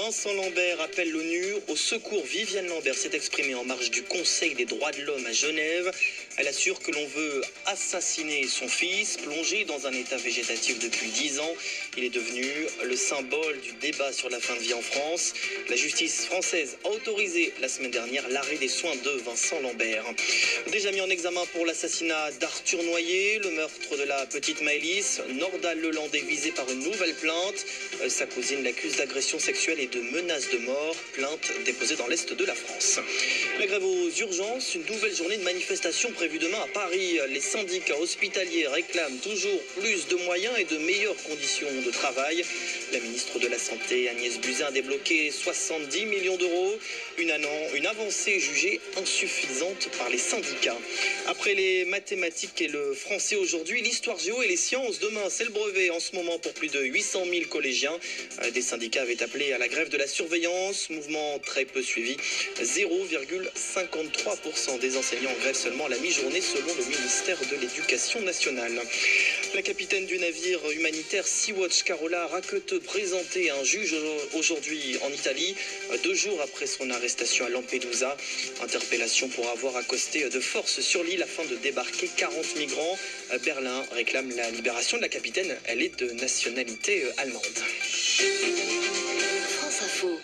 Vincent Lambert appelle l'ONU au secours. Viviane Lambert s'est exprimée en marge du Conseil des droits de l'homme à Genève. Elle assure que l'on veut assassiner son fils, plongé dans un état végétatif depuis 10 ans. Il est devenu le symbole du débat sur la fin de vie en France. La justice française a autorisé la semaine dernière l'arrêt des soins de Vincent Lambert. Déjà mis en examen pour l'assassinat d'Arthur Noyer, le meurtre de la petite Maëlys, Nordal Lelandais visé par une nouvelle plainte. Sa cousine l'accuse d'agression sexuelle et de menaces de mort, plainte déposée dans l'Est de la France. La grève aux urgences, une nouvelle journée de manifestation prévue demain à Paris. Les syndicats hospitaliers réclament toujours plus de moyens et de meilleures conditions de travail. La ministre de la Santé, Agnès Buzyn, a débloqué 70 millions d'euros, une avancée jugée insuffisante par les syndicats. Après les mathématiques et le français aujourd'hui, l'histoire géo et les sciences demain, c'est le brevet en ce moment pour plus de 800 000 collégiens. Des syndicats avaient appelé à la grève de la surveillance, mouvement très peu suivi. 0,53% des enseignants en grève seulement à la mi-journée selon le ministère de l'Éducation nationale. La capitaine du navire humanitaire Sea-Watch, Carola Rackete, présentée à un juge aujourd'hui en Italie, 2 jours après son arrestation à Lampedusa. Interpellation pour avoir accosté de force sur l'île afin de débarquer 40 migrants. Berlin réclame la libération de la capitaine. Elle est de nationalité allemande. France Info.